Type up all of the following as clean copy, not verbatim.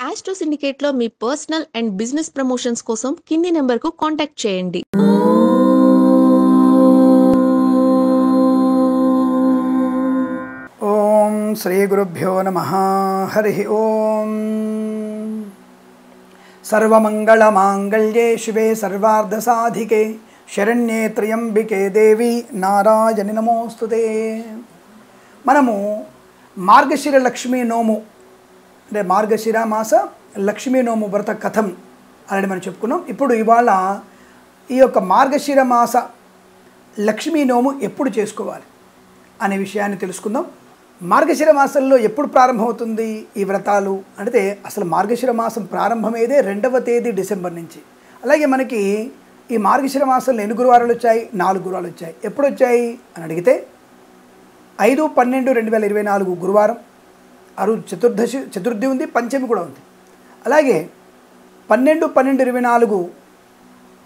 Astro సిండికేట్లో మీ personal and business promotions కోసం కింది నెంబర్కు కాంటాక్ట్ చేయండి. ఓం శ్రీ గురుభ్యో నమః. హరి ఓం. సర్వమంగళమాంగళ్యే శివే సర్వార్ధసాధికే శరణ్యే త్ర్యంబికే దేవి నారాయణి నమోస్తుతే. మనము మార్గశిర లక్ష్మీ నోము అంటే మార్గశిర మాస లక్ష్మీ నోము వ్రత కథం అని మనం చెప్పుకున్నాం. ఇప్పుడు ఇవాళ ఈ యొక్క మార్గశిర మాస లక్ష్మీ నోము ఎప్పుడు చేసుకోవాలి అనే విషయాన్ని తెలుసుకుందాం. మార్గశిర మాసంలో ఎప్పుడు ప్రారంభమవుతుంది ఈ వ్రతాలు అంటే అసలు మార్గశిర మాసం ప్రారంభమేదే 2వ తేదీ డిసెంబర్ నుంచి. అలాగే మనకి ఈ మార్గశిర మాసంలో ఎన్ని గురువారాలు వచ్చాయి? 4 గురువారాలు వచ్చాయి. ఎప్పుడు వచ్చాయి అని అడిగితే 5/12/2024 గురువారం, ఆ రోజు చతుర్థి ఉంది, పంచమి కూడా ఉంది. అలాగే 12/12/24,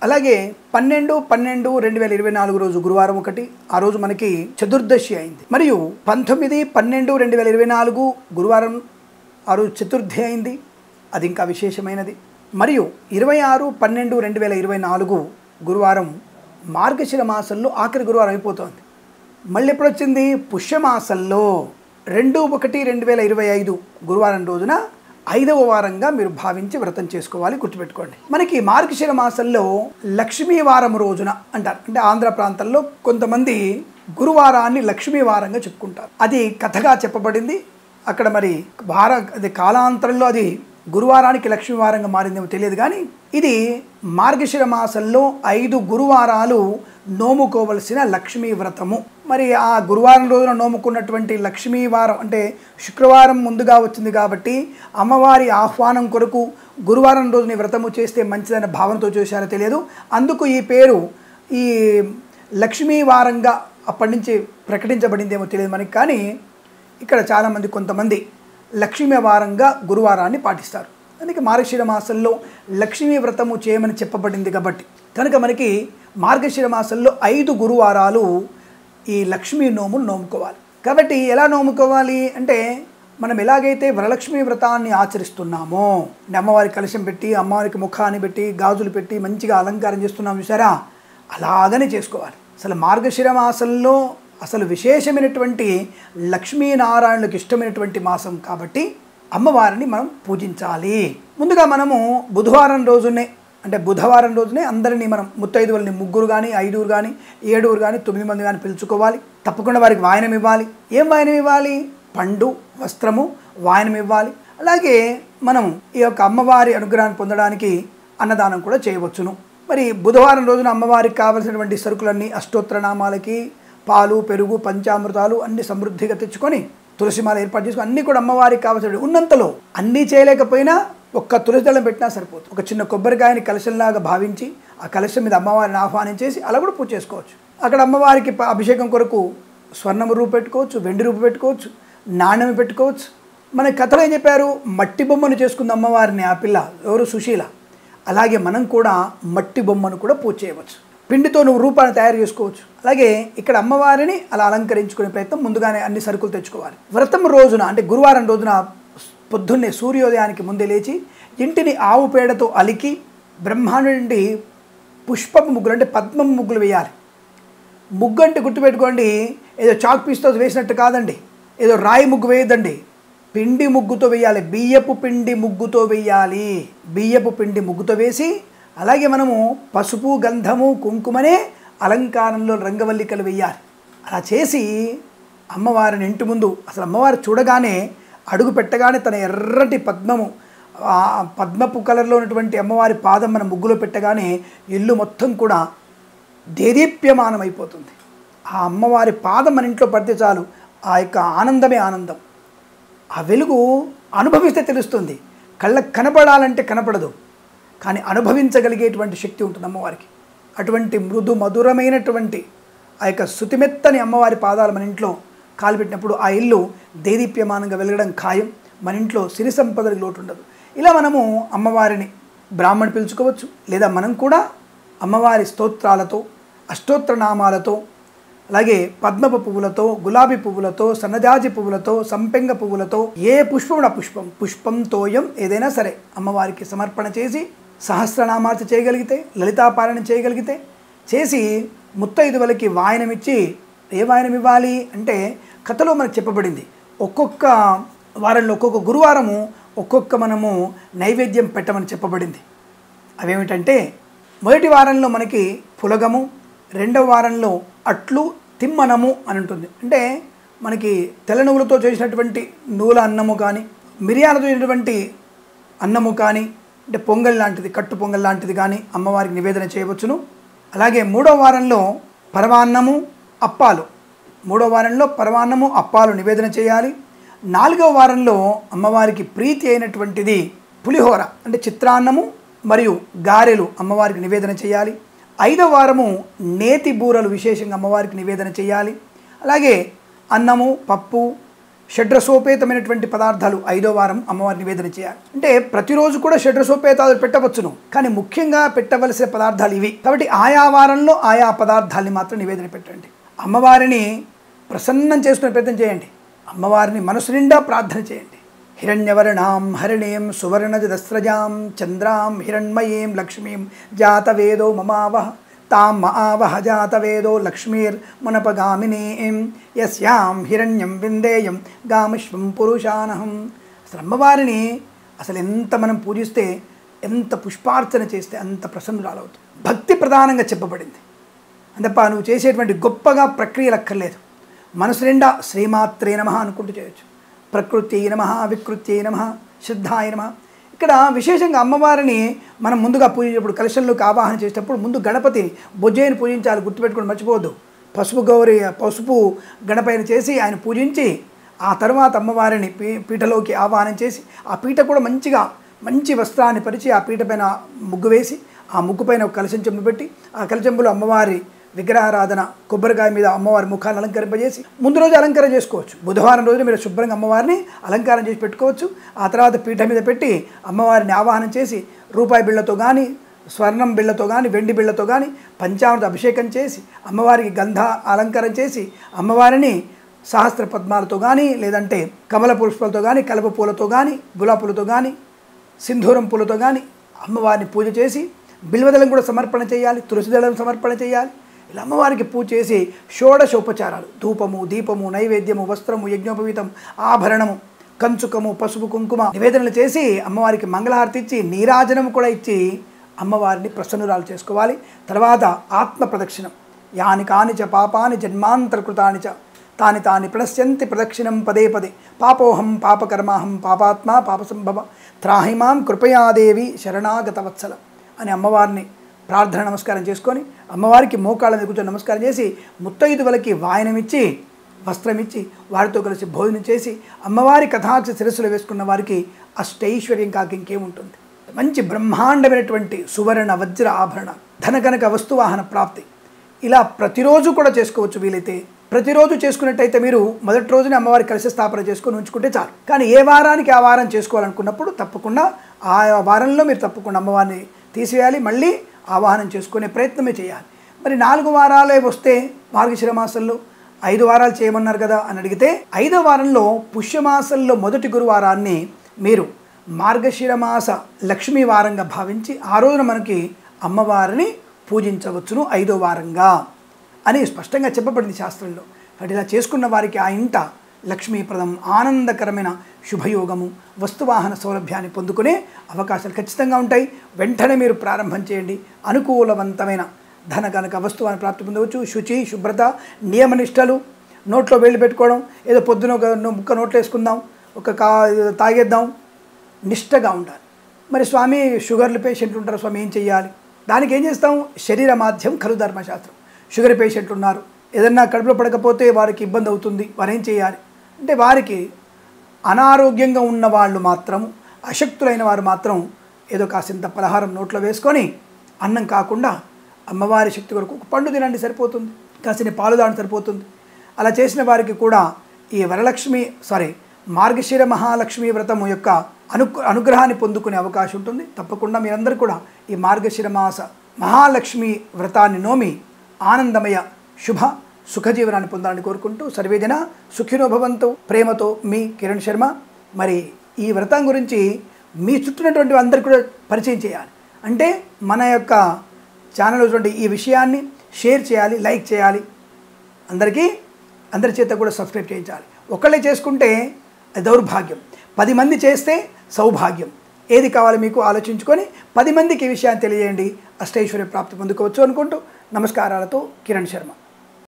అలాగే 12/12/2024 రోజు గురువారం ఒకటి, ఆ రోజు మనకి చతుర్దశి అయింది. మరియు 19/12/2024 గురువారం, ఆ రోజు చతుర్థి అయింది, అది ఇంకా విశేషమైనది. మరియు 26/12/2024 గురువారం మార్గశిర మాసంలో ఆఖరి గురువారం అయిపోతుంది. మళ్ళీ ఎప్పుడు వచ్చింది? పుష్యమాసంలో 2/1/2025 గురువారం రోజున 5వ వారంగా మీరు భావించి వ్రతం చేసుకోవాలి, గుర్తుపెట్టుకోండి. మనకి మార్గశిర మాసంలో లక్ష్మీ వారం రోజున అంటారు. అంటే ఆంధ్ర ప్రాంతంలో కొంతమంది గురువారాన్ని లక్ష్మీ వారంగా చెప్పుకుంటారు. అది కథగా చెప్పబడింది అక్కడ. మరి అది కాలాంతరంలో అది గురువారానికి లక్ష్మీ వారంగా మారిందేమో తెలియదు, కానీ ఇది మార్గశిర మాసంలో 5 గురువారాలు నోముకోవలసిన లక్ష్మీ వ్రతము. మరి ఆ గురువారం రోజున నోముకున్నటువంటి లక్ష్మీ వారం అంటే శుక్రవారం ముందుగా వచ్చింది కాబట్టి అమ్మవారి ఆహ్వానం కొరకు గురువారం రోజుని వ్రతము చేస్తే మంచిదన్న భావనతో చేశారో తెలియదు. అందుకు ఈ పేరు ఈ లక్ష్మీ వారంగా అప్పటి నుంచి ప్రకటించబడిందేమో తెలియదు మనకి. కానీ ఇక్కడ చాలామంది కొంతమంది లక్ష్మీ వారంగా గురువారాన్ని పాటిస్తారు. అందుకే మార్గశిర మాసంలో లక్ష్మీ వ్రతము చేయమని చెప్పబడింది కాబట్టి కనుక మనకి మార్గశిర మాసంలో 5 గురువారాలు ఈ లక్ష్మీ నోములు నోముకోవాలి. కాబట్టి ఎలా నోముకోవాలి అంటే మనం ఎలాగైతే వరలక్ష్మీ వ్రతాన్ని ఆచరిస్తున్నామో, అమ్మవారి కలశం పెట్టి అమ్మవారికి ముఖాన్ని పెట్టి గాజులు పెట్టి మంచిగా అలంకారం చేస్తున్నాం చూసారా, అలాగనే చేసుకోవాలి. అసలు మార్గశిర మాసంలో అసలు విశేషమైనటువంటి లక్ష్మీనారాయణులకు ఇష్టమైనటువంటి మాసం కాబట్టి అమ్మవారిని మనం పూజించాలి. ముందుగా మనము బుధవారం రోజునే అంటే బుధవారం రోజునే అందరినీ మనం ముత్తైదువులని 3 కానీ 5 కానీ 7 కానీ 9 మంది కానీ పిలుచుకోవాలి. తప్పకుండా వారికి వాయనం ఇవ్వాలి. ఏం వాయనం ఇవ్వాలి? పండు, వస్త్రము వాయనం ఇవ్వాలి. అలాగే మనం ఈ యొక్క అమ్మవారి అనుగ్రహాన్ని పొందడానికి అన్నదానం కూడా చేయవచ్చును. మరి బుధవారం రోజున అమ్మవారికి కావలసినటువంటి సరుకులన్నీ అష్టోత్తరనామాలకి పాలు, పెరుగు, పంచామృతాలు అన్ని సమృద్ధిగా తెచ్చుకొని తులసిమాల ఏర్పాటు చేసుకుని అన్నీ కూడా అమ్మవారికి కావాల్సిన ఉన్నంతలో అన్నీ చేయలేకపోయినా ఒక్క తులసి దళం పెట్టినా సరిపోతుంది. ఒక చిన్న కొబ్బరికాయని కలశంలాగా భావించి ఆ కలశం మీద అమ్మవారిని ఆహ్వానించేసి అలా కూడా పూజ చేసుకోవచ్చు. అక్కడ అమ్మవారికి అభిషేకం కొరకు స్వర్ణము రూపు పెట్టుకోవచ్చు, వెండి రూపు పెట్టుకోవచ్చు, నాణ్యం పెట్టుకోవచ్చు. మన కథలో ఏం చెప్పారు? మట్టి బొమ్మను చేసుకుంది అమ్మవారిని ఆ పిల్ల ఎవరు? సుశీల. అలాగే మనం కూడా మట్టి బొమ్మను కూడా పూజ చేయవచ్చు. పిండితో నువ్వు రూపాన్ని తయారు చేసుకోవచ్చు. అలాగే ఇక్కడ అమ్మవారిని అలా అలంకరించుకునే ప్రయత్నం ముందుగానే అన్ని సరుకులు తెచ్చుకోవాలి. వ్రతం రోజున అంటే గురువారం రోజున పొద్దున్నే సూర్యోదయానికి ముందే లేచి ఇంటిని ఆవు పేడతో అలికి బ్రహ్మాండం నుండి పుష్పపు ముగ్గులు అంటే పద్మం ముగ్గులు వేయాలి. ముగ్గు అంటే గుర్తుపెట్టుకోండి, ఏదో చాక్ పీస్తో వేసినట్టు కాదండి, ఏదో రాయి ముగ్గు వేయద్దండి, పిండి ముగ్గుతో వేయాలి. బియ్యపు పిండి ముగ్గుతో వేయాలి. బియ్యపు పిండి ముగ్గుతో వేసి అలాగే మనము పసుపు, గంధము, కుంకుమనే అలంకారంలో రంగవల్లికలు వేయాలి. అలా చేసి అమ్మవారిని ఇంటి ముందు అసలు అమ్మవారు చూడగానే అడుగు పెట్టగానే తన ఎర్రటి పద్మపు కలర్లో ఉన్నటువంటి అమ్మవారి పాదం మన ముగ్గులో పెట్టగానే ఇల్లు మొత్తం కూడా దేదీప్యమానం అయిపోతుంది. ఆ అమ్మవారి పాదం మన ఇంట్లో పడితే చాలు, ఆ యొక్క ఆనందమే ఆనందం. ఆ వెలుగు అనుభవిస్తే తెలుస్తుంది. కళ్ళకు కనపడాలంటే కనపడదు, కానీ అనుభవించగలిగేటువంటి శక్తి ఉంటుంది అమ్మవారికి. అటువంటి మృదు మధురమైనటువంటి ఆ యొక్క శృతిమెత్తని అమ్మవారి పాదాలు మన ఇంట్లో కాలుపెట్టినప్పుడు ఆ ఇల్లు దేదీప్యమానంగా వెలగడం ఖాయం. మన ఇంట్లో సిరి సంపదలకు లోటు ఉండదు. ఇలా మనము అమ్మవారిని బ్రాహ్మణి పిలుచుకోవచ్చు, లేదా మనం కూడా అమ్మవారి స్తోత్రాలతో అష్టోత్తరనామాలతో అలాగే పద్మపు పువ్వులతో, గులాబీ పువ్వులతో, సన్నజాజి పువ్వులతో, సంపెంగ పువ్వులతో, ఏ పుష్పం పుష్పంతోయం ఏదైనా సరే అమ్మవారికి సమర్పణ చేసి సహస్రనామార్చన చేయగలిగితే, లలితాపారాయణం చేయగలిగితే చేసి ముత్తైదువులకి వాయనమిచ్చి, ఏ వాయనం ఇవ్వాలి అంటే కథలో మనకు చెప్పబడింది. ఒక్కొక్క వారంలో ఒక్కొక్క గురువారము ఒక్కొక్క మనము నైవేద్యం పెట్టమని చెప్పబడింది. అవేమిటంటే మొదటి వారంలో మనకి పులగము, రెండవ వారంలో అట్లు తిమ్మనము అని ఉంటుంది. అంటే మనకి తెల్ల నువ్వులతో చేసినటువంటి నువ్వుల అన్నము కానీ, మిరియాలతో చేసినటువంటి అన్నము కానీ, అంటే పొంగల్ లాంటిది, కట్టు పొంగల్ లాంటిది కానీ అమ్మవారికి నివేదన చేయవచ్చును. అలాగే మూడవ వారంలో పరమాన్నము, అప్పాలు, మూడవ వారంలో పరమాన్నము, అప్పాలు నివేదన చేయాలి. నాలుగవ వారంలో అమ్మవారికి ప్రీతి అయినటువంటిది పులిహోర, అంటే చిత్రాన్నము మరియు గారెలు అమ్మవారికి నివేదన చేయాలి. ఐదవ వారము నేతి బూరలు విశేషంగా అమ్మవారికి నివేదన చేయాలి. అలాగే అన్నము, పప్పు, షడ్రసోపేతమైనటువంటి పదార్థాలు ఐదో వారం అమ్మవారి నివేదన చేయాలి. అంటే ప్రతిరోజు కూడా షడ్రసోపేతాలు పెట్టవచ్చును, కానీ ముఖ్యంగా పెట్టవలసిన పదార్థాలు ఇవి. కాబట్టి ఆయా వారంలో ఆయా పదార్థాలని మాత్రం నివేదన పెట్టండి. అమ్మవారిని ప్రసన్నం చేసుకునే ప్రయత్నం చేయండి. అమ్మవారిని మనసు నిండా ప్రార్థన చేయండి. హిరణ్యవర్ణాం హరిణీం సువర్ణజదస్రజాం చంద్రాం హిరణ్మయీం లక్ష్మీం జాతవేదో మమావహ తాం మఆవహ జాతవేదో లక్ష్మీర్ మనపగామినీం యస్యాం హిరణ్యం విందేయం గామిష్వం పురుషానహం. అసలు అమ్మవారిని అసలు ఎంత మనం పూజిస్తే, ఎంత పుష్పార్చన చేస్తే అంత ప్రసన్నురాలవుతుంది. భక్తి ప్రధానంగా చెప్పబడింది. అంతప్ప నువ్వు చేసేటువంటి గొప్పగా ప్రక్రియలు అక్కర్లేదు. మనసు నిండా శ్రీమాత్రే నమః అనుకుంటూ చేయొచ్చు. ప్రకృతి నమః, వికృత్యై నమః, శ్రద్ధాయ నమః. ఇక్కడ విశేషంగా అమ్మవారిని మనం ముందుగా పూజించేప్పుడు, కలశంలోకి ఆవాహన చేసేటప్పుడు ముందు గణపతిని బొజ్జయ్యని పూజించాలి. గుర్తుపెట్టుకుని మర్చిపోవద్దు. పసుపు గణపైన చేసి ఆయన పూజించి ఆ తర్వాత అమ్మవారిని పీఠలోకి ఆవాహనం చేసి, ఆ పీఠ కూడా మంచి వస్త్రాన్ని పరిచి ఆ పీఠ పైన ముగ్గు వేసి, ఆ ముగ్గు పైన ఒక కలశం చెంబు పెట్టి, ఆ కలశంబులో అమ్మవారి విగ్రహారాధన, కొబ్బరికాయ మీద అమ్మవారి ముఖాన్ని అలంకరింపజేసి ముందు రోజు అలంకారం చేసుకోవచ్చు. బుధవారం రోజున మీరు శుభ్రంగా అమ్మవారిని అలంకారం చేసి పెట్టుకోవచ్చు. ఆ తర్వాత పీఠ మీద పెట్టి అమ్మవారిని ఆవాహనం చేసి రూపాయి బిళ్ళతో కానీ, స్వర్ణం బిళ్ళతో కానీ, వెండి బిళ్ళతో కానీ పంచామృత అభిషేకం చేసి అమ్మవారికి గంధ అలంకారం చేసి అమ్మవారిని సహస్ర పద్మాలతో కానీ, లేదంటే కమల పుష్పాలతో కానీ, కలప పూలతో కానీ, గులాబీ పూలతో కానీ, సింధూరం పూలతో కానీ అమ్మవారిని పూజ చేసి బిల్వదళం కూడా సమర్పణ చేయాలి, తులసి దళం సమర్పణ చేయాలి. ఇలా అమ్మవారికి పూజ చేసి షోడశోపచారాలు, ధూపము, దీపము, నైవేద్యము, వస్త్రము, యజ్ఞోపవీతం, ఆభరణము, కంచుకము, పసుపు, కుంకుమ నివేదనలు చేసి అమ్మవారికి మంగళహారతి ఇచ్చి నీరాజనం కూడా ఇచ్చి అమ్మవారిని ప్రసన్నురాలు చేసుకోవాలి. తర్వాత ఆత్మ ప్రదక్షిణం. యాని కాని చ పాపాని జన్మాంతరకృతాని చ తాని తాని ప్రణశ్యంతి ప్రదక్షిణం పదే పదే పాపోహం పాపకర్మాహం పాపాత్మ పాపసంభవ త్రాహిమాం కృపయాదేవి శరణాగత వత్సల అని అమ్మవారిని ప్రార్థన నమస్కారం చేసుకొని అమ్మవారికి మోకాళ్ళ మీద కూర్చొని నమస్కారం చేసి ముత్తైదువులకి వాయనమిచ్చి, వస్త్రం ఇచ్చి, వారితో కలిసి భోజనం చేసి అమ్మవారి కథాక్ష శిరస్సులో వేసుకున్న వారికి అష్టైశ్వర్యం కాక ఇంకేముంటుంది. మంచి బ్రహ్మాండమైనటువంటి సువర్ణ వజ్ర ఆభరణ, ధనకనక వస్తువాహన ప్రాప్తి. ఇలా ప్రతిరోజు కూడా చేసుకోవచ్చు. వీలైతే ప్రతిరోజు చేసుకున్నట్టయితే మీరు మొదటి రోజునే అమ్మవారి కలశ స్థాపన చేసుకొని ఉంచుకుంటే చాలు. కానీ ఏ వారానికి ఆ వారం చేసుకోవాలనుకున్నప్పుడు తప్పకుండా ఆ వారంలో మీరు తప్పకుండా అమ్మవారిని తీసివేయాలి, మళ్ళీ ఆవాహనం చేసుకునే ప్రయత్నమే చేయాలి. మరి 4 వారాలే వస్తే మార్గశిర మాసంలో 5 వారాలు చేయమన్నారు కదా అని అడిగితే, 5వ వారంలో పుష్యమాసంలో మొదటి గురువారాన్ని మీరు మార్గశిర మాస లక్ష్మీ వారంగా భావించి ఆ రోజున మనకి అమ్మవారిని పూజించవచ్చును 5వ వారంగా అని స్పష్టంగా చెప్పబడింది శాస్త్రంలో. కాబట్టి ఇలా చేసుకున్న వారికి ఆ ఇంట లక్ష్మీప్రదం, ఆనందకరమైన శుభయోగము, వస్తువాహన సౌలభ్యాన్ని పొందుకునే అవకాశాలు ఖచ్చితంగా ఉంటాయి. వెంటనే మీరు ప్రారంభం చేయండి. అనుకూలవంతమైన ధన కనుక వస్తువాన్ని ప్రాప్తి పొందవచ్చు. శుచి, శుభ్రత, నియమనిష్టలు, నోట్లో వేళ్ళు పెట్టుకోవడం, ఏదో పొద్దున ఒక ముక్క నోట్లో వేసుకుందాం, తాగేద్దాం, నిష్టగా ఉండాలి. మరి స్వామి షుగర్లు పేషెంట్లు ఉంటారు, స్వామి ఏం చెయ్యాలి? దానికి ఏం చేస్తాం? శరీర మాధ్యం ఖలు ధర్మశాస్త్రం. షుగర్ పేషెంట్లు ఉన్నారు, ఏదన్నా కడుపులో పడకపోతే వారికి ఇబ్బంది అవుతుంది, వారు ఏం చేయాలి అంటే, వారికి అనారోగ్యంగా ఉన్న వాళ్ళు మాత్రం, అశక్తులైన వారు మాత్రం ఏదో కాసింత పలహారం నోట్లో వేసుకొని అన్నం కాకుండా అమ్మవారి శక్తి కొరకు ఒక పండు తినండి, సరిపోతుంది. కాసిన పాలు దాని సరిపోతుంది. అలా చేసిన వారికి కూడా ఈ మార్గశిర మహాలక్ష్మి వ్రతము యొక్క అనుగ్రహాన్ని పొందుకునే అవకాశం ఉంటుంది. తప్పకుండా మీరందరూ కూడా ఈ మార్గశిర మాస మహాలక్ష్మి వ్రతాన్ని నోమి ఆనందమయ శుభ సుఖజీవనాన్ని పొందాలని కోరుకుంటూ సర్వేజన సుఖినో భవంతు. ప్రేమతో మీ కిరణ్ శర్మ. మరి ఈ వ్రతం గురించి మీ చుట్టూనటువంటి అందరికీ కూడా పరిచయం చేయాలి. అంటే మన యొక్క ఛానల్లో చూడండి, ఈ విషయాన్ని షేర్ చేయాలి, లైక్ చేయాలి, అందరి చేత కూడా సబ్స్క్రైబ్ చేయించాలి. ఒకళ్ళే చేసుకుంటే అది దౌర్భాగ్యం, 10 మంది చేస్తే సౌభాగ్యం. ఏది కావాలో మీకు ఆలోచించుకొని 10 మందికి ఈ విషయాన్ని తెలియజేయండి. అష్టైశ్వర్య ప్రాప్తి పొందుకోవచ్చు అనుకుంటూ నమస్కారాలతో కిరణ్ శర్మ.